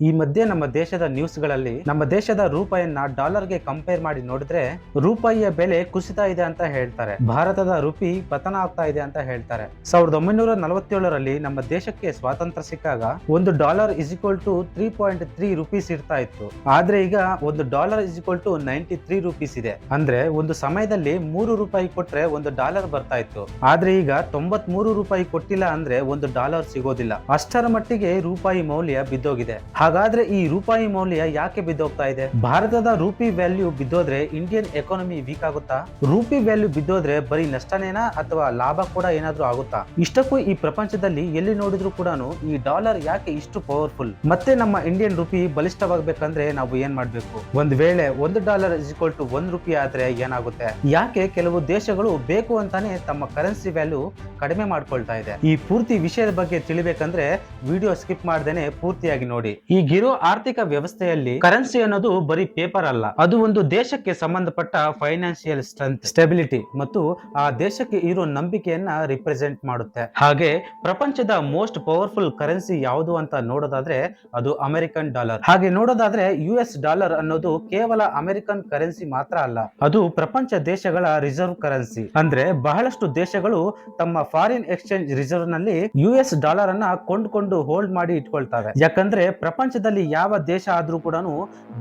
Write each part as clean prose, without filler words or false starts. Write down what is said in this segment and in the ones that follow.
ಈ ಮಧ್ಯೆ ನಮ್ಮ ದೇಶದ ನ್ಯೂಸ್ಗಳಲ್ಲಿ ನಮ್ಮ ದೇಶದ ರೂಪಾಯಿಯನ್ನ ಡಾಲರ್ಗೆ ಕಂಪೇರ್ ಮಾಡಿ ನೋಡಿದ್ರೆ ರೂಪಾಯಿಯ ಬೆಲೆ ಕುಸಿತ ಇದೆ ಅಂತ ಹೇಳ್ತಾರೆ. ಭಾರತದ ರೂಪಿ ಪತನ ಆಗ್ತಾ ಇದೆ ಅಂತ ಹೇಳ್ತಾರೆ. 1947ರಲ್ಲಿ ನಮ್ಮ ದೇಶಕ್ಕೆ ಸ್ವಾತಂತ್ರ್ಯ ಸಿಕ್ಕಾಗ $1 = 3.3 ರೂಪೀಸ್ ಇರ್ತಾ ಇತ್ತು. ಆದ್ರೆ ಈಗ $1 = 93 ರೂಪೀಸ್ ಇದೆ. ಅಂದ್ರೆ ಒಂದು ಸಮಯದಲ್ಲಿ $3 ಕೊಟ್ರೆ $1 ಬರ್ತಾ ಇತ್ತು. ಆದ್ರೆ ಈಗ 93 ರೂಪಾಯಿ ಕೊಟ್ಟಿಲ್ಲ ಅಂದ್ರೆ $1 ಸಿಗೋದಿಲ್ಲ. ಅಷ್ಟರ ಮಟ್ಟಿಗೆ ರೂಪಾಯಿ ಮೌಲ್ಯ ಬಿದ್ದೋಗಿದೆ. ಹಾಗಾದ್ರೆ ಈ ರೂಪಾಯಿ ಮೌಲ್ಯ ಯಾಕೆ ಬಿದ್ದೋಗ್ತಾ ಇದೆ? ಭಾರತದ ರೂಪಿ ವ್ಯಾಲ್ಯೂ ಬಿದ್ದೋದ್ರೆ ಇಂಡಿಯನ್ ಎಕಾನಮಿ ವೀಕ್ ಆಗುತ್ತಾ? ರೂಪಿ ವ್ಯಾಲ್ಯೂ ಬಿದ್ದೋದ್ರೆ ಬರೀ ನಷ್ಟನೇನಾ ಅಥವಾ ಲಾಭ ಕೂಡ ಏನಾದ್ರೂ ಆಗುತ್ತಾ? ಇಷ್ಟಕ್ಕೂ ಈ ಪ್ರಪಂಚದಲ್ಲಿ ಎಲ್ಲಿ ನೋಡಿದ್ರು ಕೂಡ ಈ ಡಾಲರ್ ಯಾಕೆ ಇಷ್ಟು ಪವರ್ಫುಲ್? ಮತ್ತೆ ನಮ್ಮ ಇಂಡಿಯನ್ ರೂಪಿ ಬಲಿಷ್ಠವಾಗಬೇಕಂದ್ರೆ ನಾವು ಏನ್ ಮಾಡ್ಬೇಕು? ಒಂದ್ ವೇಳೆ $1 = 1 ರೂಪಾಯಿ ಆದ್ರೆ ಏನಾಗುತ್ತೆ? ಯಾಕೆ ಕೆಲವು ದೇಶಗಳು ಬೇಕು ಅಂತಾನೆ ತಮ್ಮ ಕರೆನ್ಸಿ ವ್ಯಾಲ್ಯೂ ಕಡಿಮೆ ಮಾಡ್ಕೊಳ್ತಾ ಇದೆ? ಈ ಪೂರ್ತಿ ವಿಷಯದ ಬಗ್ಗೆ ತಿಳಿಬೇಕಂದ್ರೆ ವಿಡಿಯೋ ಸ್ಕಿಪ್ ಮಾಡ್ದೇನೆ ಪೂರ್ತಿಯಾಗಿ ನೋಡಿ. ಈಗಿರೋ ಆರ್ಥಿಕ ವ್ಯವಸ್ಥೆಯಲ್ಲಿ ಕರೆನ್ಸಿ ಅನ್ನೋದು ಬರೀ ಪೇಪರ್ ಅಲ್ಲ, ಅದು ಒಂದು ದೇಶಕ್ಕೆ ಸಂಬಂಧಪಟ್ಟ ಫೈನಾನ್ಷಿಯಲ್ ಸ್ಟ್ರೆಂತ್, ಸ್ಟೆಬಿಲಿಟಿ ಮತ್ತು ಆ ದೇಶಕ್ಕೆ ಇರೋ ನಂಬಿಕೆಯನ್ನ ರಿಪ್ರೆಸೆಂಟ್ ಮಾಡುತ್ತೆ. ಹಾಗೆ ಪ್ರಪಂಚದ ಮೋಸ್ಟ್ ಪವರ್ಫುಲ್ ಕರೆನ್ಸಿ ಯಾವುದು ಅಂತ ನೋಡೋದಾದ್ರೆ ಅದು ಅಮೆರಿಕನ್ ಡಾಲರ್. ಹಾಗೆ ನೋಡೋದಾದ್ರೆ US$ ಅನ್ನೋದು ಕೇವಲ ಅಮೆರಿಕನ್ ಕರೆನ್ಸಿ ಮಾತ್ರ ಅಲ್ಲ, ಅದು ಪ್ರಪಂಚ ದೇಶಗಳ ರಿಸರ್ವ್ ಕರೆನ್ಸಿ. ಅಂದ್ರೆ ಬಹಳಷ್ಟು ದೇಶಗಳು ತಮ್ಮ ಫಾರಿನ್ ಎಕ್ಸ್ಚೇಂಜ್ ರಿಸರ್ವ್ ನಲ್ಲಿ $ಅನ್ನ ಕೊಂಡ್ಕೊಂಡು ಹೋಲ್ಡ್ ಮಾಡಿ ಇಟ್ಕೊಳ್ತವೆ. ಯಾಕಂದ್ರೆ ಪ್ರಪಂಚದಲ್ಲಿ ಯಾವ ದೇಶ ಆದ್ರೂ ಕೂಡ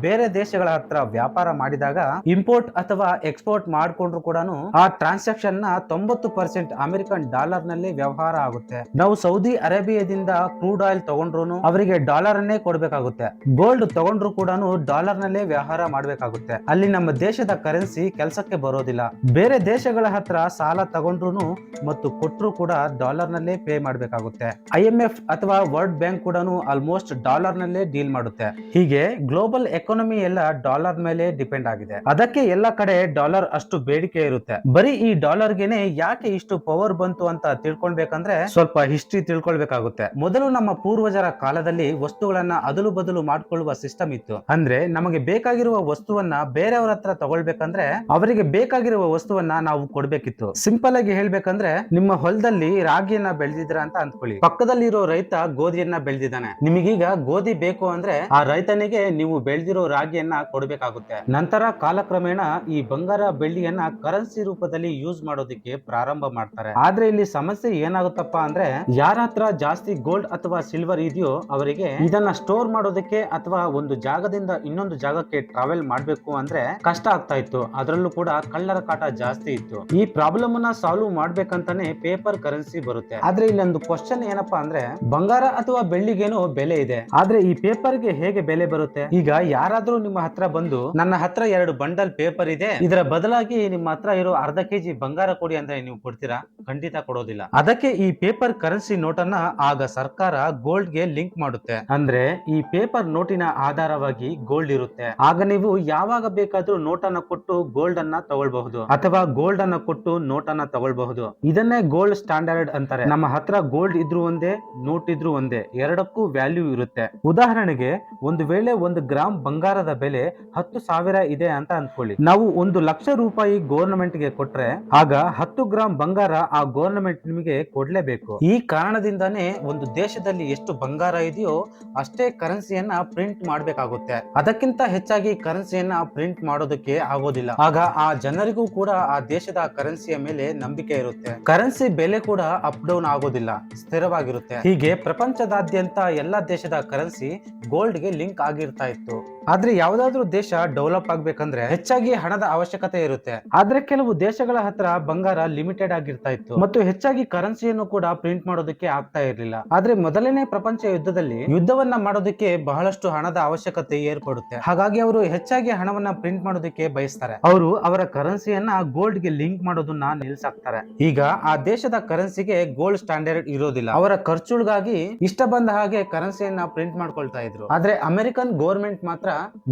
ಬೇರೆ ದೇಶಗಳ ಹತ್ರ ವ್ಯಾಪಾರ ಮಾಡಿದಾಗ ಇಂಪೋರ್ಟ್ ಅಥವಾ ಎಕ್ಸ್ಪೋರ್ಟ್ ಮಾಡ್ಕೊಂಡ್ರು ಕೂಡ ಆ ಟ್ರಾನ್ಸಾಕ್ಷನ್ ನ 90% ಅಮೆರಿಕನ್ ಡಾಲರ್ ನಲ್ಲಿ ವ್ಯವಹಾರ ಆಗುತ್ತೆ. ನಾವು ಸೌದಿ ಅರೇಬಿಯಾದಿಂದ ಕ್ರೂಡ್ ಆಯಿಲ್ ತಗೊಂಡ್ರು ಅವರಿಗೆ ಡಾಲರ್ ಅನ್ನೇ ಕೊಡ್ಬೇಕಾಗುತ್ತೆ. ಗೋಲ್ಡ್ ತಗೊಂಡ್ರು ಕೂಡ ಡಾಲರ್ ನಲ್ಲೇ ವ್ಯವಹಾರ ಮಾಡ್ಬೇಕಾಗುತ್ತೆ. ಅಲ್ಲಿ ನಮ್ಮ ದೇಶದ ಕರೆನ್ಸಿ ಕೆಲಸಕ್ಕೆ ಬರೋದಿಲ್ಲ. ಬೇರೆ ದೇಶಗಳ ಹತ್ರ ಸಾಲ ತಗೊಂಡ್ರು ಮತ್ತು ಕೊಟ್ಟರು ಕೂಡ ಡಾಲರ್ ನಲ್ಲೇ ಪೇ ಮಾಡ್ಬೇಕಾಗುತ್ತೆ. IMF ಅಥವಾ ವರ್ಲ್ಡ್ ಬ್ಯಾಂಕ್ ಕೂಡ ಆಲ್ಮೋಸ್ಟ್ ಡಾಲರ್ ನಲ್ಲೇ ಡೀಲ್ ಮಾಡುತ್ತೆ. ಹೀಗೆ ಗ್ಲೋಬಲ್ ಎಕಾನಮಿ ಎಲ್ಲ ಡಾಲರ್ ಮೇಲೆ ಡಿಪೆಂಡ್ ಆಗಿದೆ. ಅದಕ್ಕೆ ಎಲ್ಲ ಕಡೆ ಡಾಲರ್ ಅಷ್ಟು ಬೇಡಿಕೆ ಇರುತ್ತೆ. ಬರೀ ಈ ಡಾಲರ್ಗೆನೆ ಯಾಕೆ ಇಷ್ಟು ಪವರ್ ಬಂತು ಅಂತ ತಿಳ್ಕೊಳ್ಬೇಕಂದ್ರೆ ಸ್ವಲ್ಪ ಹಿಸ್ಟ್ರಿ ತಿಳ್ಕೊಳ್ಬೇಕಾಗುತ್ತೆ. ಮೊದಲು ನಮ್ಮ ಪೂರ್ವಜರ ಕಾಲದಲ್ಲಿ ವಸ್ತುಗಳನ್ನ ಅದಲು ಬದಲು ಮಾಡ್ಕೊಳ್ಳುವ ಸಿಸ್ಟಮ್ ಇತ್ತು. ಅಂದ್ರೆ ನಮಗೆ ಬೇಕಾಗಿರುವ ವಸ್ತುವನ್ನ ಬೇರೆಯವರ ಹತ್ರ ತಗೊಳ್ಬೇಕಂದ್ರೆ ಅವರಿಗೆ ಬೇಕಾಗಿರುವ ವಸ್ತುವನ್ನ ನಾವು ಕೊಡ್ಬೇಕಿತ್ತು. ಸಿಂಪಲ್ ಆಗಿ ಹೇಳ್ಬೇಕಂದ್ರೆ ನಿಮ್ಮ ಹೊಲದಲ್ಲಿ ರಾಗಿಯನ್ನ ಬೆಳೆದಿದ್ರ ಅಂತ ಅಂದ್ಕೊಳ್ಳಿ. ಪಕ್ಕದಲ್ಲಿರೋ ರೈತ ಗೋಧಿಯನ್ನ ಬೆಳೆದಿದ್ದಾನೆ. ನಿಮಗೀಗ ಗೋಧಿ ಬೇಕು ಅಂದ್ರೆ ಆ ರೈತನಿಗೆ ನೀವು ಬೆಳೆದಿರೋ ರಾಗಿಯನ್ನ ಕೊಡಬೇಕಾಗುತ್ತೆ. ನಂತರ ಕಾಲಕ್ರಮೇಣ ಈ ಬಂಗಾರ ಬೆಳ್ಳಿಯನ್ನ ಕರೆನ್ಸಿ ರೂಪದಲ್ಲಿ ಯೂಸ್ ಮಾಡೋದಕ್ಕೆ ಪ್ರಾರಂಭ ಮಾಡ್ತಾರೆ. ಆದ್ರೆ ಇಲ್ಲಿ ಸಮಸ್ಯೆ ಏನಾಗುತ್ತಪ್ಪ ಅಂದ್ರೆ ಯಾರ ಹತ್ರ ಜಾಸ್ತಿ ಗೋಲ್ಡ್ ಅಥವಾ ಸಿಲ್ವರ್ ಇದೆಯೋ ಅವರಿಗೆ ಇದನ್ನ ಸ್ಟೋರ್ ಮಾಡೋದಕ್ಕೆ ಅಥವಾ ಒಂದು ಜಾಗದಿಂದ ಇನ್ನೊಂದು ಜಾಗಕ್ಕೆ ಟ್ರಾವೆಲ್ ಮಾಡ್ಬೇಕು ಅಂದ್ರೆ ಕಷ್ಟ ಆಗ್ತಾ ಇತ್ತು. ಅದರಲ್ಲೂ ಕೂಡ ಕಳ್ಳರ ಕಾಟ ಜಾಸ್ತಿ ಇತ್ತು. ಈ ಪ್ರಾಬ್ಲಮ್ ಅನ್ನ ಸಾಲ್ವ್ ಮಾಡ್ಬೇಕಂತಾನೆ ಪೇಪರ್ ಕರೆನ್ಸಿ ಬರುತ್ತೆ. ಆದ್ರೆ ಇಲ್ಲಿ ಒಂದು ಕ್ವಶನ್ ಏನಪ್ಪಾ ಅಂದ್ರೆ ಬಂಗಾರ ಅಥವಾ ಬೆಳ್ಳಿಗೇನೋ ಬೆಲೆ ಇದೆ, ಆದ್ರೆ ಈ ಪೇಪರ್ ಗೆ ಹೇಗೆ ಬೆಲೆ ಬರುತ್ತೆ? ಈಗ ಯಾರಾದ್ರೂ ನಿಮ್ಮ ಹತ್ರ ಬಂದು ನನ್ನ ಹತ್ರ 2 ಬಂಡಲ್ ಪೇಪರ್ ಇದೆ, ಇದರ ಬದಲಾಗಿ ನಿಮ್ಮ ಹತ್ರ ಇರೋ ಅರ್ಧ ಕೆಜಿ ಬಂಗಾರ ಕೊಡಿ ಅಂದ್ರೆ ನೀವು ಕೊಡ್ತೀರಾ? ಖಂಡಿತ ಕೊಡೋದಿಲ್ಲ. ಅದಕ್ಕೆ ಈ ಪೇಪರ್ ಕರೆನ್ಸಿ ನೋಟನ್ನ ಆಗ ಸರ್ಕಾರ ಗೋಲ್ಡ್ ಗೆ ಲಿಂಕ್ ಮಾಡುತ್ತೆ. ಅಂದ್ರೆ ಈ ಪೇಪರ್ ನೋಟಿನ ಆಧಾರವಾಗಿ ಗೋಲ್ಡ್ ಇರುತ್ತೆ. ಆಗ ನೀವು ಯಾವಾಗ ಬೇಕಾದ್ರೂ ನೋಟನ್ನ ಕೊಟ್ಟು ಗೋಲ್ಡ್ ಅನ್ನ ತಗೊಳ್ಬಹುದು ಅಥವಾ ಗೋಲ್ಡ್ ಅನ್ನ ಕೊಟ್ಟು ನೋಟನ್ನ ತಗೊಳ್ಬಹುದು. ಇದನ್ನೇ ಗೋಲ್ಡ್ ಸ್ಟ್ಯಾಂಡರ್ಡ್ ಅಂತಾರೆ. ನಮ್ಮ ಹತ್ರ ಗೋಲ್ಡ್ ಇದ್ರು ಒಂದೇ, ನೋಟ್ ಇದ್ರು ಒಂದೇ, ಎರಡಕ್ಕೂ ವ್ಯಾಲ್ಯೂ ಇರುತ್ತೆ. ಉದಾಹರಣೆಗೆ ಒಂದು ವೇಳೆ 1 ಗ್ರಾಮ್ ಬಂಗಾರದ ಬೆಲೆ 10,000 ಇದೆ ಅಂತ ಅಂದ್ಕೊಳ್ಳಿ. ನಾವು 1 ಲಕ್ಷ ರೂಪಾಯಿ ಗವರ್ನಮೆಂಟ್ ಗೆ ಕೊಟ್ರೆ ಆಗ 10 ಗ್ರಾಮ್ ಬಂಗಾರ ಆ ಗವರ್ನಮೆಂಟ್ ನಿಮಗೆ ಕೊಡ್ಲೇಬೇಕು. ಈ ಕಾರಣದಿಂದಾನೇ ಒಂದು ದೇಶದಲ್ಲಿ ಎಷ್ಟು ಬಂಗಾರ ಇದೆಯೋ ಅಷ್ಟೇ ಕರೆನ್ಸಿಯನ್ನ ಪ್ರಿಂಟ್ ಮಾಡ್ಬೇಕಾಗುತ್ತೆ. ಅದಕ್ಕಿಂತ ಹೆಚ್ಚಾಗಿ ಕರೆನ್ಸಿಯನ್ನ ಪ್ರಿಂಟ್ ಮಾಡೋದಕ್ಕೆ ಆಗೋದಿಲ್ಲ. ಆಗ ಆ ಜನರಿಗೂ ಕೂಡ ಆ ದೇಶದ ಕರೆನ್ಸಿಯ ಮೇಲೆ ನಂಬಿಕೆ ಇರುತ್ತೆ. ಕರೆನ್ಸಿ ಬೆಲೆ ಕೂಡ ಅಪ್ ಡೌನ್ ಆಗೋದಿಲ್ಲ, ಸ್ಥಿರವಾಗಿರುತ್ತೆ. ಹೀಗೆ ಪ್ರಪಂಚದಾದ್ಯಂತ ಎಲ್ಲಾ ದೇಶದ ಕರೆನ್ಸಿ ಗೋಲ್ಡ್ ಗೆ ಲಿಂಕ್ ಆಗಿರ್ತಾ ಇತ್ತು. ಆದ್ರೆ ಯಾವ್ದಾದ್ರು ದೇಶ ಡೆವಲಪ್ ಆಗ್ಬೇಕಂದ್ರೆ ಹೆಚ್ಚಾಗಿ ಹಣದ ಅವಶ್ಯಕತೆ ಇರುತ್ತೆ. ಆದ್ರೆ ಕೆಲವು ದೇಶಗಳ ಹತ್ರ ಬಂಗಾರ ಲಿಮಿಟೆಡ್ ಆಗಿರ್ತಾ ಇತ್ತು ಮತ್ತು ಹೆಚ್ಚಾಗಿ ಕರೆನ್ಸಿಯನ್ನು ಕೂಡ ಪ್ರಿಂಟ್ ಮಾಡೋದಕ್ಕೆ ಆಗ್ತಾ ಇರ್ಲಿಲ್ಲ. ಆದ್ರೆ ಮೊದಲನೇ ಪ್ರಪಂಚ ಯುದ್ಧದಲ್ಲಿ ಯುದ್ಧವನ್ನ ಮಾಡೋದಕ್ಕೆ ಬಹಳಷ್ಟು ಹಣದ ಅವಶ್ಯಕತೆ ಏರ್ಪಡುತ್ತೆ. ಹಾಗಾಗಿ ಅವರು ಹೆಚ್ಚಾಗಿ ಹಣವನ್ನ ಪ್ರಿಂಟ್ ಮಾಡೋದಕ್ಕೆ ಬಯಸ್ತಾರೆ. ಅವರು ಅವರ ಕರೆನ್ಸಿಯನ್ನ ಗೋಲ್ಡ್ ಗೆ ಲಿಂಕ್ ಮಾಡೋದನ್ನ ನಿಲ್ಸಾಕ್ತಾರೆ. ಈಗ ಆ ದೇಶದ ಕರೆನ್ಸಿಗೆ ಗೋಲ್ಡ್ ಸ್ಟ್ಯಾಂಡರ್ಡ್ ಇರೋದಿಲ್ಲ. ಅವರ ಖರ್ಚುಗಳಿಗಾಗಿ ಇಷ್ಟ ಬಂದ ಹಾಗೆ ಕರೆನ್ಸಿಯನ್ನ ಪ್ರಿಂಟ್ ಮಾಡ್ಕೊಳ್ತಾ ಇದ್ರು. ಆದ್ರೆ ಅಮೆರಿಕನ್ ಗವರ್ಮೆಂಟ್ ಮಾತ್ರ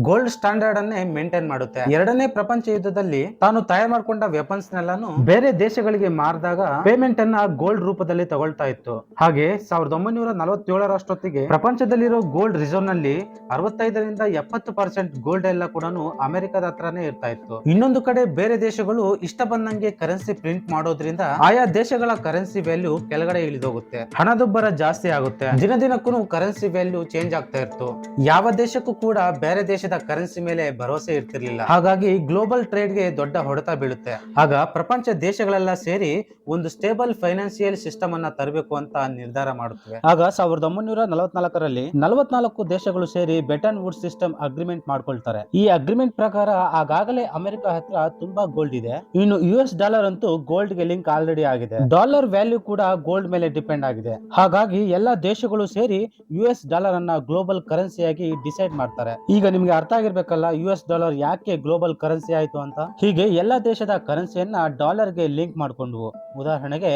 ಗೋಲ್ಡ್ ಸ್ಟ್ಯಾಂಡರ್ಡ್ ಅನ್ನೇ ಮೇಂಟೈನ್ ಮಾಡುತ್ತೆ. ಎರಡನೇ ಪ್ರಪಂಚ ಯುದ್ಧದಲ್ಲಿ ತಾನು ತಯಾರು ಮಾಡಿಕೊಂಡ ವೆಪನ್ಸ್ ನೆಲ್ಲಾನು ಬೇರೆ ದೇಶಗಳಿಗೆ ಮಾರಿದಾಗ ಪೇಮೆಂಟ್ ಅನ್ನ ಗೋಲ್ಡ್ ರೂಪದಲ್ಲಿ ತಗೊಳ್ತಾ ಇತ್ತು. ಹಾಗೆ 1947 ಪ್ರಪಂಚದಲ್ಲಿರೋ ಗೋಲ್ಡ್ ರಿಸರ್ವ್ ನಲ್ಲಿ 65ರಿಂದ 70% ಗೋಲ್ಡ್ ಎಲ್ಲ ಕೂಡ ಅಮೆರಿಕದ ಹತ್ರನೇ ಇರ್ತಾ ಇತ್ತು. ಇನ್ನೊಂದು ಕಡೆ ಬೇರೆ ದೇಶಗಳು ಇಷ್ಟ ಬಂದಂಗೆ ಕರೆನ್ಸಿ ಪ್ರಿಂಟ್ ಮಾಡೋದ್ರಿಂದ ಆಯಾ ದೇಶಗಳ ಕರೆನ್ಸಿ ವ್ಯಾಲ್ಯೂ ಕೆಳಗಡೆ ಇಳಿದೋಗುತ್ತೆ, ಹಣದುಬ್ಬರ ಜಾಸ್ತಿ ಆಗುತ್ತೆ, ದಿನ ದಿನಕ್ಕೂ ಕರೆನ್ಸಿ ವ್ಯಾಲ್ಯೂ ಚೇಂಜ್ ಆಗ್ತಾ ಇತ್ತು. ಯಾವ ದೇಶಕ್ಕೂ ಕೂಡ ಬೇರೆ ದೇಶದ ಕರೆನ್ಸಿ ಮೇಲೆ ಭರವಸೆ ಇರ್ತಿರ್ಲಿಲ್ಲ. ಹಾಗಾಗಿ ಗ್ಲೋಬಲ್ ಟ್ರೇಡ್ ಗೆ ದೊಡ್ಡ ಹೊಡೆತ ಬೀಳುತ್ತೆ. ಆಗ ಪ್ರಪಂಚ ದೇಶಗಳೆಲ್ಲ ಸೇರಿ ಒಂದು ಸ್ಟೇಬಲ್ ಫೈನಾನ್ಸಿಯಲ್ ಸಿಸ್ಟಮ್ ಅನ್ನ ತರಬೇಕು ಅಂತ ನಿರ್ಧಾರ ಮಾಡುತ್ತವೆ. ಆಗ 1944ರಲ್ಲಿ 44 ದೇಶಗಳು ಸೇರಿ ಬೆಟನ್ ವುಡ್ಸ್ ಸಿಸ್ಟಮ್ ಅಗ್ರಿಮೆಂಟ್ ಮಾಡ್ಕೊಳ್ತಾರೆ. ಈ ಅಗ್ರಿಮೆಂಟ್ ಪ್ರಕಾರ ಆಗಾಗಲೇ ಅಮೆರಿಕ ಹತ್ರ ತುಂಬಾ ಗೋಲ್ಡ್ ಇದೆ. ಇನ್ನು US$ ಅಂತೂ ಗೋಲ್ಡ್ ಗೆ ಲಿಂಕ್ ಆಲ್ರೆಡಿ ಆಗಿದೆ. ಡಾಲರ್ ವ್ಯಾಲ್ಯೂ ಕೂಡ ಗೋಲ್ಡ್ ಮೇಲೆ ಡಿಪೆಂಡ್ ಆಗಿದೆ. ಹಾಗಾಗಿ ಎಲ್ಲಾ ದೇಶಗಳು ಸೇರಿ US$ ಅನ್ನ ಗ್ಲೋಬಲ್ ಕರೆನ್ಸಿಯಾಗಿ ಡಿಸೈಡ್ ಮಾಡ್ತಾರೆ. ಈಗ ನಿಮ್ಗೆ ಅರ್ಥ ಆಗಿರ್ಬೇಕಲ್ಲ US$ ಯಾಕೆ ಗ್ಲೋಬಲ್ ಕರೆನ್ಸಿ ಆಯ್ತು ಅಂತ. ಹೀಗೆ ಎಲ್ಲಾ ದೇಶದ ಕರೆನ್ಸಿಯನ್ನ ಡಾಲರ್ ಗೆ ಲಿಂಕ್ ಮಾಡ್ಕೊಂಡ್ವು. ಉದಾಹರಣೆಗೆ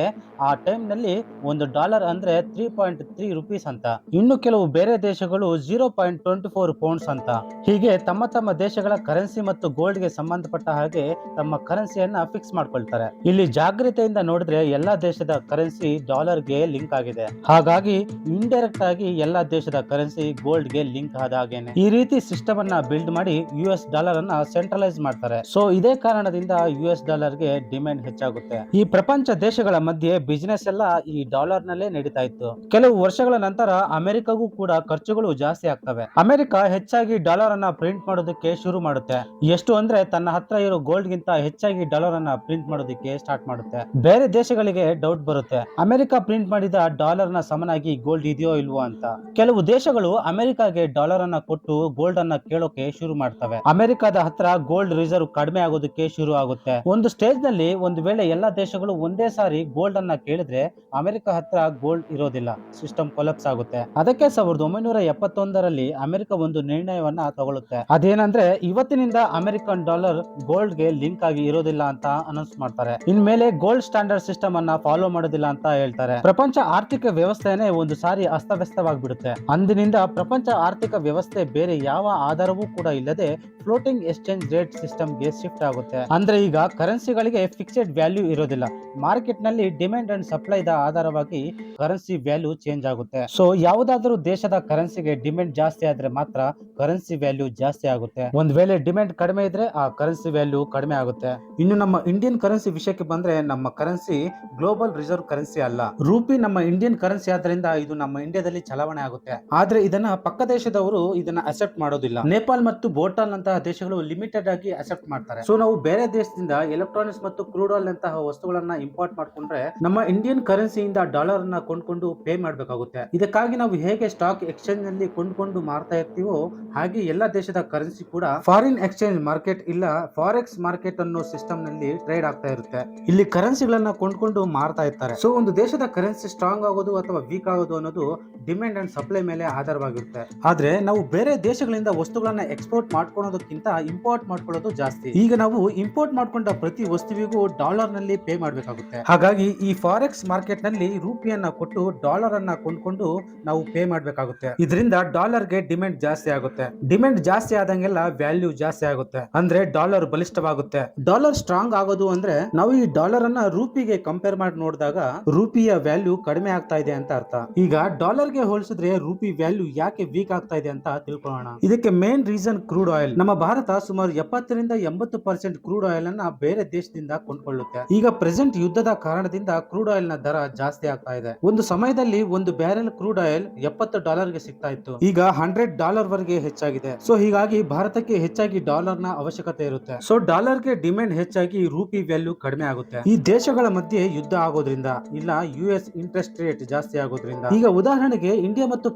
ಆ ಟೈಮ್ ನಲ್ಲಿ $1 ಅಂದ್ರೆ 3.3 ರೂಪೀಸ್ ಅಂತ. ಇನ್ನು ಕೆಲವು ಬೇರೆ ದೇಶಗಳು 0.24 ಪೌಂಡ್ಸ್ ಅಂತ. ಹೀಗೆ ತಮ್ಮ ತಮ್ಮ ದೇಶಗಳ ಕರೆನ್ಸಿ ಮತ್ತು ಗೋಲ್ಡ್ ಗೆ ಸಂಬಂಧಪಟ್ಟ ಹಾಗೆ ತಮ್ಮ ಕರೆನ್ಸಿಯನ್ನ ಫಿಕ್ಸ್ ಮಾಡ್ಕೊಳ್ತಾರೆ. ಇಲ್ಲಿ ಜಾಗ್ರತೆಯಿಂದ ನೋಡಿದ್ರೆ ಎಲ್ಲಾ ದೇಶದ ಕರೆನ್ಸಿ ಡಾಲರ್ ಗೆ ಲಿಂಕ್ ಆಗಿದೆ. ಹಾಗಾಗಿ ಇಂಡೈರೆಕ್ಟ್ ಆಗಿ ಎಲ್ಲಾ ದೇಶದ ಕರೆನ್ಸಿ ಗೋಲ್ಡ್ ಗೆ ಲಿಂಕ್ ಆದಾಗೇನೆ ಈ ರೀತಿ ಸಿಸ್ಟಮ್ ಅನ್ನ ಬಿಲ್ಡ್ ಮಾಡಿ US$ ಅನ್ನ ಸೆಂಟ್ರಲೈಸ್ ಮಾಡ್ತಾರೆ. ಸೊ ಇದೇ ಕಾರಣದಿಂದ US$ ಗೆ ಡಿಮ್ಯಾಂಡ್ ಹೆಚ್ಚಾಗುತ್ತೆ. ಈ ಪ್ರಪಂಚ ದೇಶಗಳ ಮಧ್ಯೆ ಬಿಸಿನೆಸ್ ಎಲ್ಲ ಈ ಡಾಲರ್ ನಲ್ಲೇ ನಡೀತಾ ಇತ್ತು. ಕೆಲವು ವರ್ಷಗಳ ನಂತರ ಅಮೆರಿಕಗೂ ಕೂಡ ಖರ್ಚುಗಳು ಜಾಸ್ತಿ ಆಗ್ತವೆ. ಅಮೆರಿಕ ಹೆಚ್ಚಾಗಿ ಡಾಲರ್ ಅನ್ನ ಪ್ರಿಂಟ್ ಮಾಡೋದಕ್ಕೆ ಶುರು ಮಾಡುತ್ತೆ. ಎಷ್ಟು ಅಂದ್ರೆ ತನ್ನ ಹತ್ರ ಇರೋ ಗೋಲ್ಡ್ ಗಿಂತ ಹೆಚ್ಚಾಗಿ ಡಾಲರ್ ಅನ್ನ ಪ್ರಿಂಟ್ ಮಾಡೋದಕ್ಕೆ ಸ್ಟಾರ್ಟ್ ಮಾಡುತ್ತೆ. ಬೇರೆ ದೇಶಗಳಿಗೆ ಡೌಟ್ ಬರುತ್ತೆ, ಅಮೆರಿಕ ಪ್ರಿಂಟ್ ಮಾಡಿದ ಡಾಲರ್ ನ ಸಮನಾಗಿ ಗೋಲ್ಡ್ ಇದೆಯೋ ಇಲ್ವೋ ಅಂತ. ಕೆಲವು ದೇಶಗಳು ಅಮೆರಿಕಾಗೆ ಡಾಲರ್ ಅನ್ನ ಕೊಟ್ಟು ಗೋಲ್ಡ್ ಅನ್ನ ಕೇಳೋಕೆ ಶುರು ಮಾಡ್ತವೆ. ಅಮೆರಿಕದ ಹತ್ರ ಗೋಲ್ಡ್ ರಿಸರ್ವ್ ಕಡಿಮೆ ಆಗೋದಕ್ಕೆ ಶುರು ಆಗುತ್ತೆ. ಒಂದು ಸ್ಟೇಜ್ ನಲ್ಲಿ ಒಂದು ವೇಳೆ ಎಲ್ಲಾ ದೇಶಗಳು ಒಂದೇ ಸಾರಿ ಗೋಲ್ಡ್ ಅನ್ನ ಕೇಳಿದ್ರೆ ಅಮೆರಿಕ ಹತ್ರ ಗೋಲ್ಡ್ ಇರೋದಿಲ್ಲ, ಸಿಸ್ಟಮ್ ಕೊಲಾಪ್ಸ್ ಆಗುತ್ತೆ. ಅದಕ್ಕೆ 1971ರಲ್ಲಿ ಅಮೆರಿಕ ಒಂದು ನಿರ್ಣಯವನ್ನ ತಗೊಳುತ್ತೆ. ಅದೇನಂದ್ರೆ ಇವತ್ತಿನಿಂದ ಅಮೆರಿಕನ್ ಡಾಲರ್ ಗೋಲ್ಡ್ ಗೆ ಲಿಂಕ್ ಆಗಿ ಇರೋದಿಲ್ಲ ಅಂತ ಅನೌನ್ಸ್ ಮಾಡ್ತಾರೆ. ಇನ್ಮೇಲೆ ಗೋಲ್ಡ್ ಸ್ಟ್ಯಾಂಡರ್ಡ್ ಸಿಸ್ಟಮ್ ಅನ್ನ ಫಾಲೋ ಮಾಡೋದಿಲ್ಲ ಅಂತ ಹೇಳ್ತಾರೆ. ಪ್ರಪಂಚ ಆರ್ಥಿಕ ವ್ಯವಸ್ಥೆನೇ ಒಂದು ಸಾರಿ ಅಸ್ತವ್ಯಸ್ತವಾಗ್ಬಿಡುತ್ತೆ. ಅಂದಿನಿಂದ ಪ್ರಪಂಚ ಆರ್ಥಿಕ ವ್ಯವಸ್ಥೆ ಬೇರೆ ಯಾವ ಆಧಾರವೂ ಕೂಡ ಇಲ್ಲದೆ ಫ್ಲೋಟಿಂಗ್ ಎಕ್ಸ್ಚೇಂಜ್ ರೇಟ್ ಸಿಸ್ಟಮ್ ಗೆ ಶಿಫ್ಟ್ ಆಗುತ್ತೆ. ಅಂದ್ರೆ ಈಗ ಕರೆನ್ಸಿಗಳಿಗೆ ಫಿಕ್ಸೆಡ್ ವ್ಯಾಲ್ಯೂ ಇರೋದಿಲ್ಲ. ಮಾರ್ಕೆಟ್ ನಲ್ಲಿ ಡಿಮ್ಯಾಂಡ್ ಅಂಡ್ ಸಪ್ಲೈ ದ ಆಧಾರವಾಗಿ ಕರೆನ್ಸಿ ವ್ಯಾಲ್ಯೂ ಚೇಂಜ್ ಆಗುತ್ತೆ. ಸೊ ಯಾವುದಾದ್ರೂ ದೇಶದ ಕರೆನ್ಸಿಗೆ ಡಿಮ್ಯಾಂಡ್ ಜಾಸ್ತಿ ಆದ್ರೆ ಮಾತ್ರ ಕರೆನ್ಸಿ ವ್ಯಾಲ್ಯೂ ಜಾಸ್ತಿ ಆಗುತ್ತೆ. ಒಂದ್ ವೇಳೆ ಡಿಮ್ಯಾಂಡ್ ಕಡಿಮೆ ಇದ್ರೆ ಆ ಕರೆನ್ಸಿ ವ್ಯಾಲ್ಯೂ ಕಡಿಮೆ ಆಗುತ್ತೆ. ಇನ್ನು ನಮ್ಮ ಇಂಡಿಯನ್ ಕರೆನ್ಸಿ ವಿಷಯಕ್ಕೆ ಬಂದ್ರೆ ನಮ್ಮ ಕರೆನ್ಸಿ ಗ್ಲೋಬಲ್ ರಿಸರ್ವ್ ಕರೆನ್ಸಿ ಅಲ್ಲ. ರೂಪಿ ನಮ್ಮ ಇಂಡಿಯನ್ ಕರೆನ್ಸಿ ಆದ್ರಿಂದ ಇದು ನಮ್ಮ ಇಂಡಿಯಾದಲ್ಲಿ ಚಲಾವಣೆ ಆಗುತ್ತೆ. ಆದ್ರೆ ಇದನ್ನ ಪಕ್ಕ ದೇಶದವರು ಇದನ್ನ ಅಕ್ಸೆಪ್ಟ್ ಮಾಡೋದಿಲ್ಲ. ನೇಪಾಲ್ ಮತ್ತು ಭೂಟಾನ್ ನಂತಹ ದೇಶಗಳು ಲಿಮಿಟೆಡ್ ಆಗಿ ಅಕ್ಸೆಪ್ಟ್ ಮಾಡ್ತಾರೆ. ಸೊ ನಾವು ಬೇರೆ ದೇಶದಿಂದ ಎಲೆಕ್ಟ್ರಾನಿಕ್ಸ್ ಮತ್ತು ಕ್ರೂಡ್ ಆಯಿಲ್ ನಂತಹ ವಸ್ತುಗಳನ್ನ ಇಂಪೋರ್ಟ್ ಮಾಡ್ಕೊಂಡ್ರೆ ನಮ್ಮ ಇಂಡಿಯನ್ ಕರೆನ್ಸಿಯಿಂದ ಡಾಲರ್ ಅನ್ನ ಕೊಂಡ್ಕೊಂಡು ಪೇ ಮಾಡಬೇಕಾಗುತ್ತೆ. ಇದಕ್ಕಾಗಿ ನಾವು ಹೇಗೆ ಸ್ಟಾಕ್ ಎಕ್ಸ್ಚೇಂಜ್ ನಲ್ಲಿ ಕೊಂಡ್ಕೊಂಡು ಮಾರ್ತಾ ಇರ್ತೀವೋ ಹಾಗೆ ಎಲ್ಲಾ ದೇಶದ ಕರೆನ್ಸಿ ಕೂಡ ಫಾರಿನ್ ಎಕ್ಸ್ಚೇಂಜ್ ಮಾರ್ಕೆಟ್ ಇಲ್ಲ ಫಾರೆಕ್ಸ್ ಮಾರ್ಕೆಟ್ ಅನ್ನೋ ಸಿಸ್ಟಮ್ ನಲ್ಲಿ ಟ್ರೇಡ್ ಆಗ್ತಾ ಇರುತ್ತೆ. ಇಲ್ಲಿ ಕರೆನ್ಸಿಗಳನ್ನ ಕೊಂಡ್ಕೊಂಡು ಮಾರ್ತಾ ಇರ್ತಾರೆ. ಸೊ ಒಂದು ದೇಶದ ಕರೆನ್ಸಿ ಸ್ಟ್ರಾಂಗ್ ಆಗೋದು ಅಥವಾ ವೀಕ್ ಆಗೋದು ಅನ್ನೋದು ಡಿಮ್ಯಾಂಡ್ ಅಂಡ್ ಸಪ್ಲೈ ಮೇಲೆ ಆಧಾರವಾಗಿರುತ್ತೆ. ಆದ್ರೆ ನಾವು ಬೇರೆ ದೇಶಗಳಿಂದ ವಸ್ತುಗಳನ್ನ ಎಕ್ಸ್ಪೋರ್ಟ್ ಮಾಡ್ಕೊಳ್ಳೋದಕ್ಕಿಂತ ಇಂಪೋರ್ಟ್ ಮಾಡ್ಕೊಳ್ಳೋದು ಜಾಸ್ತಿ. ಈಗ ನಾವು ಇಂಪೋರ್ಟ್ ಮಾಡ್ಕೊಂಡ ಪ್ರತಿ ವಸ್ತುವಿಗೂ ಡಾಲರ್ ನಲ್ಲಿ ಪೇ ಮಾಡಬೇಕಾಗುತ್ತೆ. ಹಾಗಾಗಿ ಈ ಫಾರೆಕ್ಸ್ ಮಾರ್ಕೆಟ್ ನಲ್ಲಿ ರೂಪಿಯನ್ನ ಕೊಟ್ಟು ಡಾಲರ್ ಅನ್ನ ಕೊಂಡ್ಕೊಂಡು ನಾವು ಪೇ ಮಾಡಬೇಕಾಗುತ್ತೆ. ಇದರಿಂದ ಡಾಲರ್ ಗೆ ಡಿಮ್ಯಾಂಡ್ ಜಾಸ್ತಿ ಆಗುತ್ತೆ. ಡಿಮ್ಯಾಂಡ್ ಜಾಸ್ತಿ ಆದಂಗೆಲ್ಲ ವ್ಯಾಲ್ಯೂ ಜಾಸ್ತಿ ಆಗುತ್ತೆ. ಅಂದ್ರೆ ಡಾಲರ್ ಬಲಿಷ್ಠವಾಗುತ್ತೆ. ಡಾಲರ್ ಸ್ಟ್ರಾಂಗ್ ಆಗೋದು ಅಂದ್ರೆ ನಾವು ಈ ಡಾಲರ್ ಅನ್ನ ರೂಪಿಗೆ ಕಂಪೇರ್ ಮಾಡಿ ನೋಡಿದಾಗ ರೂಪಿಯ ವ್ಯಾಲ್ಯೂ ಕಡಿಮೆ ಆಗ್ತಾ ಇದೆ ಅಂತ ಅರ್ಥ. ಈಗ ಡಾಲರ್ ಗೆ ಹೋಲಿಸಿದ್ರೆ ರೂಪಿ ವ್ಯಾಲ್ಯೂ ಯಾಕೆ ವೀಕ್ ಆಗ್ತಾ ಇದೆ ಅಂತ ತಿಳ್ಕೊಳ್ಳೋಣ. ಇದಕ್ಕೆ ಮೇನ್ ರೀಸನ್ ಕ್ರೂಡ್ ಆಯಿಲ್. ನಮ್ಮ ಭಾರತ ಸುಮಾರು 70ರಿಂದ 80% ಕ್ರೂಡ್ ಆಯಿಲ್ ಅನ್ನ ಬೇರೆ ದೇಶದಿಂದ ಕೊಂಡ್ಕೊಳ್ಳುತ್ತೆ. ಈಗ ಪ್ರೆಸೆಂಟ್ ಯುದ್ಧದ ಕಾರಣದಿಂದ ಕ್ರೂಡ್ ಆಯಿಲ್ ನ ದರ ಜಾಸ್ತಿ ಆಗ್ತಾ ಇದೆ. ಒಂದು ಸಮಯದಲ್ಲಿ ಒಂದು ಬ್ಯಾರೆಲ್ ಕ್ರೂಡ್ ಆಯಿಲ್ $70 ಗೆ ಸಿಗ್ತಾ ಇತ್ತು. ಈಗ $100 ವರೆಗೆ ಹೆಚ್ಚಾಗಿದೆ. ಸೊ ಹೀಗಾಗಿ ಭಾರತಕ್ಕೆ ಹೆಚ್ಚಾಗಿ ಡಾಲರ್ ನ ಅವಶ್ಯಕತೆ ಇರುತ್ತೆ. ಸೊ ಡಾಲರ್ ಗೆ ಡಿಮ್ಯಾಂಡ್ ಹೆಚ್ಚಾಗಿ ರೂಪಿ ವ್ಯಾಲ್ಯೂ ಕಡಿಮೆ ಆಗುತ್ತೆ. ಈ ದೇಶಗಳ ಮಧ್ಯೆ ಯುದ್ಧ ಆಗೋದ್ರಿಂದ ಇಲ್ಲ US ಇಂಟ್ರೆಸ್ಟ್ ರೇಟ್ ಜಾಸ್ತಿ ಆಗೋದ್ರಿಂದ. ಈಗ ಉದಾಹರಣೆಗೆ ಇಂಡಿಯಾ ಮತ್ತು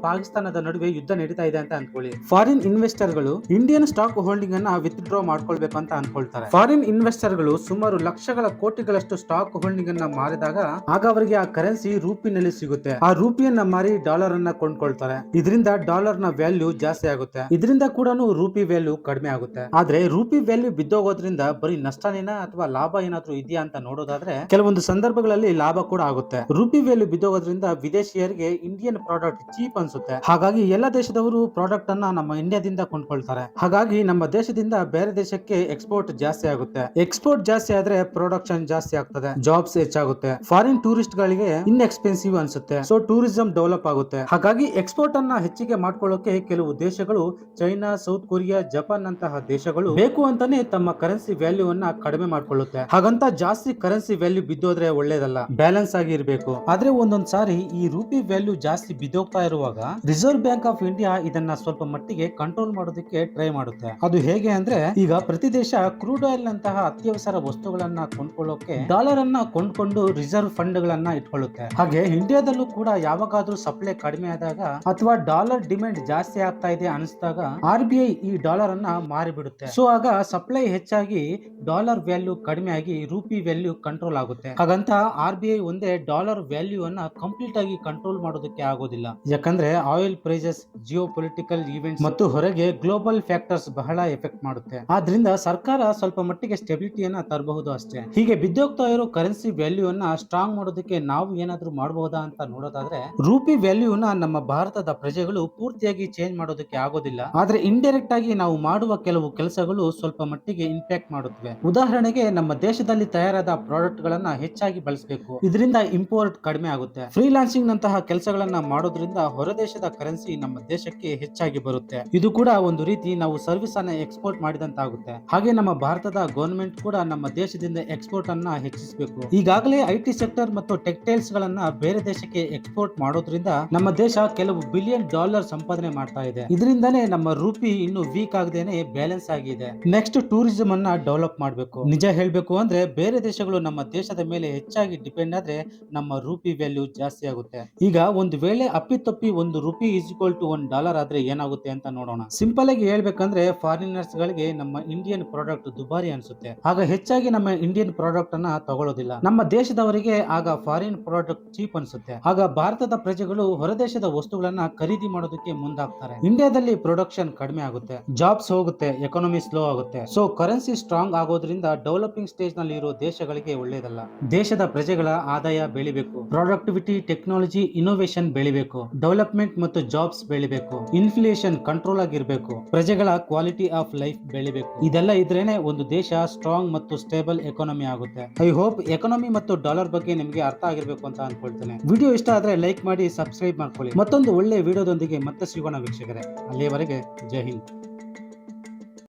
ಪಾಕಿಸ್ತಾನದ ನಡುವೆ ಯುದ್ಧ ನಡೀತಾ ಇದೆ ಅಂತ ಅನ್ಕೊಳ್ಳಿ. ಫಾರಿನ್ ಇನ್ವೆಸ್ಟರ್ ಗಳು ಇಂಡಿಯನ್ ಸ್ಟಾಕ್ ಹೋಲ್ಡಿಂಗ್ ಅನ್ನ ವಿತ್ಡ್ರಾ ಮಾಡ್ಕೊಳ್ಬೇಕು ಅಂತ ಅನ್ಕೊಳ್ತಾರೆ. ಫಾರಿನ್ ಇನ್ವೆಸ್ಟರ್ ಗಳು ಸುಮಾರು ಲಕ್ಷಗಳ ಕೋಟಿಗಳಷ್ಟು ಸ್ಟಾಕ್ ಹೋಲ್ಡಿಂಗ್ ಅನ್ನ ಮಾರಿದಾಗ ಆಗ ಅವರಿಗೆ ಆ ಕರೆನ್ಸಿ ರೂಪಿನಲ್ಲಿ ಸಿಗುತ್ತೆ. ಆ ರೂಪಿಯನ್ನ ಮಾರಿ ಡಾಲರ್ ಅನ್ನ ಕೊಂಡ್ಕೊಳ್ತಾರೆ. ಇದರಿಂದ ಡಾಲರ್ ನ ವ್ಯಾಲ್ಯೂ ಜಾಸ್ತಿ ಆಗುತ್ತೆ. ಇದರಿಂದ ಕೂಡ ರೂಪಿ ವ್ಯಾಲ್ಯೂ ಕಡಿಮೆ ಆಗುತ್ತೆ. ಆದ್ರೆ ರೂಪಿ ವ್ಯಾಲ್ಯೂ ಬಿದ್ದೋಗೋದ್ರಿಂದ ಬರೀ ನಷ್ಟನೇನಾ ಅಥವಾ ಲಾಭ ಏನಾದ್ರೂ ಇದೆಯಾ ಅಂತ ನೋಡೋದಾದ್ರೆ ಕೆಲವೊಂದು ಸಂದರ್ಭಗಳಲ್ಲಿ ಲಾಭ ಕೂಡ ಆಗುತ್ತೆ. ರೂಪಿ ವ್ಯಾಲ್ಯೂ ಬಿದ್ದೋಗೋದ್ರಿಂದ ವಿದೇಶಿಯರಿಗೆ ಇಂಡಿಯನ್ ಪ್ರಾಡಕ್ಟ್ ಚೀಪ್ ಅನ್ಸುತ್ತೆ. ಹಾಗಾಗಿ ಎಲ್ಲ ದೇಶದವರು ಪ್ರಾಡಕ್ಟ್ ಅನ್ನ ನಮ್ಮ ಇಂಡಿಯಾದಲ್ಲಿ ಸಹಾಯದಿಂದ ಕೊಂಡ್ಕೊಳ್ತಾರೆ. ಹಾಗಾಗಿ ನಮ್ಮ ದೇಶದಿಂದ ಬೇರೆ ದೇಶಕ್ಕೆ ಎಕ್ಸ್ಪೋರ್ಟ್ ಜಾಸ್ತಿ ಆಗುತ್ತೆ. ಎಕ್ಸ್ಪೋರ್ಟ್ ಜಾಸ್ತಿ ಆದ್ರೆ ಪ್ರೊಡಕ್ಷನ್ ಜಾಸ್ತಿ ಆಗ್ತದೆ, ಜಾಬ್ಸ್ ಹೆಚ್ಚಾಗುತ್ತೆ, ಫಾರಿನ್ ಟೂರಿಸ್ಟ್ ಗಳಿಗೆ ಇನ್ಎಕ್ಸ್ಪೆನ್ಸಿವ್ ಅನ್ಸುತ್ತೆ, ಸೊ ಟೂರಿಸಂ ಡೆವಲಪ್ ಆಗುತ್ತೆ. ಹಾಗಾಗಿ ಎಕ್ಸ್ಪೋರ್ಟ್ ಅನ್ನ ಹೆಚ್ಚಿಗೆ ಮಾಡ್ಕೊಳ್ಳೋಕೆ ಕೆಲವು ದೇಶಗಳು ಚೈನಾ, ಸೌತ್ ಕೊರಿಯಾ, ಜಪಾನ್ ಅಂತಹ ದೇಶಗಳು ಬೇಕು ಅಂತಾನೆ ತಮ್ಮ ಕರೆನ್ಸಿ ವ್ಯಾಲ್ಯೂ ಅನ್ನ ಕಡಿಮೆ ಮಾಡ್ಕೊಳ್ಳುತ್ತೆ. ಹಾಗಂತ ಜಾಸ್ತಿ ಕರೆನ್ಸಿ ವ್ಯಾಲ್ಯೂ ಬಿದ್ದೋದ್ರೆ ಒಳ್ಳೇದಲ್ಲ, ಬ್ಯಾಲೆನ್ಸ್ ಆಗಿ ಇರಬೇಕು. ಆದ್ರೆ ಒಂದೊಂದ್ ಸಾರಿ ಈ ರೂಪಿ ವ್ಯಾಲ್ಯೂ ಜಾಸ್ತಿ ಬಿದ್ದೋಗ್ತಾ ಇರುವಾಗ ರಿಸರ್ವ್ ಬ್ಯಾಂಕ್ ಆಫ್ ಇಂಡಿಯಾ ಇದನ್ನ ಸ್ವಲ್ಪ ಮಟ್ಟಿಗೆ ಕಂಟ್ರೋಲ್ ಮಾಡೋದಕ್ಕೆ ಟ್ರೈ ಮಾಡುತ್ತೆ. ಅದು ಹೇಗೆ ಅಂದ್ರೆ, ಈಗ ಪ್ರತಿ ದೇಶ ಕ್ರೂಡ್ ಆಯಿಲ್ ನಂತಹ ಅತ್ಯವಸರ ವಸ್ತುಗಳನ್ನ ಕೊಂಡ್ಕೊಳ್ಳೋಕೆ ಡಾಲರ್ ಅನ್ನ ಕೊಂಡ್ಕೊಂಡು ರಿಸರ್ವ್ ಫಂಡ್ ಗಳನ್ನ ಇಟ್ಕೊಳ್ಳುತ್ತೆ. ಹಾಗೆ ಇಂಡಿಯಾದಲ್ಲೂ ಕೂಡ ಯಾವಾಗಾದ್ರೂ ಸಪ್ಲೈ ಕಡಿಮೆ ಆದಾಗ ಅಥವಾ ಡಾಲರ್ ಡಿಮ್ಯಾಂಡ್ ಜಾಸ್ತಿ ಆಗ್ತಾ ಇದೆ ಅನಿಸಿದಾಗ RBI ಈ ಡಾಲರ್ ಅನ್ನ ಮಾರಿಬಿಡುತ್ತೆ. ಸೊ ಆಗ ಸಪ್ಲೈ ಹೆಚ್ಚಾಗಿ ಡಾಲರ್ ವ್ಯಾಲ್ಯೂ ಕಡಿಮೆ ಆಗಿ ರೂಪಿ ವ್ಯಾಲ್ಯೂ ಕಂಟ್ರೋಲ್ ಆಗುತ್ತೆ. ಹಾಗಂತ RBI ಒಂದೇ ಡಾಲರ್ ವ್ಯಾಲ್ಯೂ ಅನ್ನ ಕಂಪ್ಲೀಟ್ ಆಗಿ ಕಂಟ್ರೋಲ್ ಮಾಡೋದಕ್ಕೆ ಆಗೋದಿಲ್ಲ. ಯಾಕಂದ್ರೆ oil prices, geopolitical events ಮತ್ತು ಹೊರಗೆ ಗ್ಲೋಬಲ್ ಫ್ಯಾಕ್ಟರ್ಸ್ ಬಹಳ ಎಫೆಕ್ಟ್ ಮಾಡುತ್ತೆ. ಆದ್ರಿಂದ ಸರ್ಕಾರ ಸ್ವಲ್ಪ ಮಟ್ಟಿಗೆ ಸ್ಟೆಬಿಲಿಟಿಯನ್ನ ತರಬಹುದು ಅಷ್ಟೇ. ಹೀಗೆ ಬಿದ್ದೋಗ್ತಾ ಇರೋ ಕರೆನ್ಸಿ ವ್ಯಾಲ್ಯೂ ಅನ್ನ ಸ್ಟ್ರಾಂಗ್ ಮಾಡೋದಕ್ಕೆ ನಾವು ಏನಾದ್ರೂ ಮಾಡಬಹುದಾ ಅಂತ ನೋಡೋದಾದ್ರೆ, ರೂಪಿ ವ್ಯಾಲ್ಯೂನ ನಮ್ಮ ಭಾರತದ ಪ್ರಜೆಗಳು ಪೂರ್ತಿಯಾಗಿ ಚೇಂಜ್ ಮಾಡೋದಕ್ಕೆ ಆಗೋದಿಲ್ಲ. ಆದ್ರೆ ಇಂಡೈರೆಕ್ಟ್ ಆಗಿ ನಾವು ಮಾಡುವ ಕೆಲವು ಕೆಲಸಗಳು ಸ್ವಲ್ಪ ಮಟ್ಟಿಗೆ ಇಂಪ್ಯಾಕ್ಟ್ ಮಾಡುತ್ತವೆ. ಉದಾಹರಣೆಗೆ, ನಮ್ಮ ದೇಶದಲ್ಲಿ ತಯಾರಾದ ಪ್ರಾಡಕ್ಟ್ ಗಳನ್ನ ಹೆಚ್ಚಾಗಿ ಬಳಸಬೇಕು, ಇದರಿಂದ ಇಂಪೋರ್ಟ್ ಕಡಿಮೆ ಆಗುತ್ತೆ. ಫ್ರೀಲಾನ್ಸಿಂಗ್ ನಂತಹ ಕೆಲಸಗಳನ್ನ ಮಾಡೋದ್ರಿಂದ ಹೊರದೇಶದ ಕರೆನ್ಸಿ ನಮ್ಮ ದೇಶಕ್ಕೆ ಹೆಚ್ಚಾಗಿ ಬರುತ್ತೆ. ಇದು ಕೂಡ ಒಂದು ರೀತಿ ನಾವು ಸರ್ವಿಸ್ ಅನ್ನ ಎಕ್ಸ್ಪೋರ್ಟ್ ಮಾಡಿದಂತಾಗುತ್ತೆ. ಹಾಗೆ ನಮ್ಮ ಭಾರತದ ಗವರ್ನಮೆಂಟ್ ಕೂಡ ನಮ್ಮ ದೇಶದಿಂದ ಎಕ್ಸ್ಪೋರ್ಟ್ ಅನ್ನ ಹೆಚ್ಚಿಸಬೇಕು. ಈಗಾಗಲೇ IT ಸೆಕ್ಟರ್ ಮತ್ತು ಟೆಕ್ಸ್ಟೈಲ್ಸ್ ಗಳನ್ನ ಬೇರೆ ದೇಶಕ್ಕೆ ಎಕ್ಸ್ಪೋರ್ಟ್ ಮಾಡೋದ್ರಿಂದ ನಮ್ಮ ದೇಶ ಕೆಲವು ಬಿಲಿಯನ್ ಡಾಲರ್ ಸಂಪಾದನೆ ಮಾಡ್ತಾ ಇದೆ. ಇದರಿಂದಾನೇ ನಮ್ಮ ರೂಪಿ ಇನ್ನು ವೀಕ್ ಆಗದೇನೆ ಬ್ಯಾಲೆನ್ಸ್ ಆಗಿದೆ. ನೆಕ್ಸ್ಟ್ ಟೂರಿಸಂ ಅನ್ನ ಡೆವಲಪ್ ಮಾಡಬೇಕು. ನಿಜ ಹೇಳ್ಬೇಕು ಅಂದ್ರೆ, ಬೇರೆ ದೇಶಗಳು ನಮ್ಮ ದೇಶದ ಮೇಲೆ ಹೆಚ್ಚಾಗಿ ಡಿಪೆಂಡ್ ಆದ್ರೆ ನಮ್ಮ ರೂಪಿ ವ್ಯಾಲ್ಯೂ ಜಾಸ್ತಿ ಆಗುತ್ತೆ. ಈಗ ಒಂದು ವೇಳೆ ಅಪ್ಪಿತಪ್ಪಿ ಒಂದು ರೂಪಿ ಈಸ್ ಈಕ್ವಲ್ ಟು $1 ಆದ್ರೆ ಏನಾಗುತ್ತೆ ಅಂತ ನೋಡೋಣ. ಸಿಂಪಲ್ ಆಗಿ ಹೇಳ್ಬೇಕಂದ್ರೆ, ಫಾರಿನರ್ಸ್ ಗಳಿಗೆ ನಮ್ಮ ಇಂಡಿಯನ್ ಪ್ರಾಡಕ್ಟ್ ದುಬಾರಿ ಅನ್ಸುತ್ತೆ. ಆಗ ಹೆಚ್ಚಾಗಿ ನಮ್ಮ ಇಂಡಿಯನ್ ಪ್ರಾಡಕ್ಟ್ ಅನ್ನ ತಗೊಳ್ಳೋದಿಲ್ಲ. ನಮ್ಮ ದೇಶದವರಿಗೆ ಆಗ ಫಾರಿನ್ ಪ್ರಾಡಕ್ಟ್ ಚೀಪ್ ಅನ್ಸುತ್ತೆ. ಆಗ ಭಾರತದ ಪ್ರಜೆಗಳು ಹೊರದೇಶದ ವಸ್ತುಗಳನ್ನ ಖರೀದಿ ಮಾಡೋದಕ್ಕೆ ಮುಂದಾಗ್ತಾರೆ. ಇಂಡಿಯಾದಲ್ಲಿ ಪ್ರೊಡಕ್ಷನ್ ಕಡಿಮೆ ಆಗುತ್ತೆ, ಜಾಬ್ಸ್ ಹೋಗುತ್ತೆ, ಎಕಾನಮಿ ಸ್ಲೋ ಆಗುತ್ತೆ. ಸೊ ಕರೆನ್ಸಿ ಸ್ಟ್ರಾಂಗ್ ಆಗೋದ್ರಿಂದ ಡೆವಲಪಿಂಗ್ ಸ್ಟೇಜ್ ನಲ್ಲಿ ಇರೋ ದೇಶಗಳಿಗೆ ಒಳ್ಳೆಯದಲ್ಲ. ದೇಶದ ಪ್ರಜೆಗಳ ಆದಾಯ ಬೆಳಿಬೇಕು, ಪ್ರೊಡಕ್ಟಿವಿಟಿ, ಟೆಕ್ನಾಲಜಿ, ಇನೋವೇಷನ್ ಬೆಳಿಬೇಕು, ಡೆವಲಪ್ಮೆಂಟ್ ಮತ್ತು ಜಾಬ್ಸ್ ಬೆಳಿಬೇಕು, ಇನ್ಫ್ಲೇಷನ್ ಕಂಟ್ರೋಲ್ ಆಗಿರ್ಬೇಕು, ಪ್ರಜೆಗಳ ಕ್ವಾಲಿಟಿ ಆಫ್ ಲೈಫ್ ಬೆಳಿಬೇಕು. ಇದೆಲ್ಲ ಇದ್ರೇನೆ ಒಂದು ದೇಶ ಸ್ಟ್ರಾಂಗ್ ಮತ್ತು ಸ್ಟೇಬಲ್ ಎಕಾನಮಿ ಆಗುತ್ತೆ. ಐ ಹೋಪ್ ಎಕಾನಮಿ ಮತ್ತು ಡಾಲರ್ ಬಗ್ಗೆ ನಿಮಗೆ ಅರ್ಥ ಆಗಿರ್ಬೇಕು ಅಂತ ಅನ್ಕೊಳ್ತೇನೆ. ವಿಡಿಯೋ ಇಷ್ಟ ಆದ್ರೆ ಲೈಕ್ ಮಾಡಿ, ಸಬ್ಸ್ಕ್ರೈಬ್ ಮಾಡ್ಕೊಳ್ಳಿ. ಮತ್ತೊಂದು ಒಳ್ಳೆ ವಿಡಿಯೋದೊಂದಿಗೆ ಮತ್ತೆ ಸಿಗೋಣ ವೀಕ್ಷಕರೇ. ಅಲ್ಲಿಯವರೆಗೆ ಜೈ ಹಿಂದ್.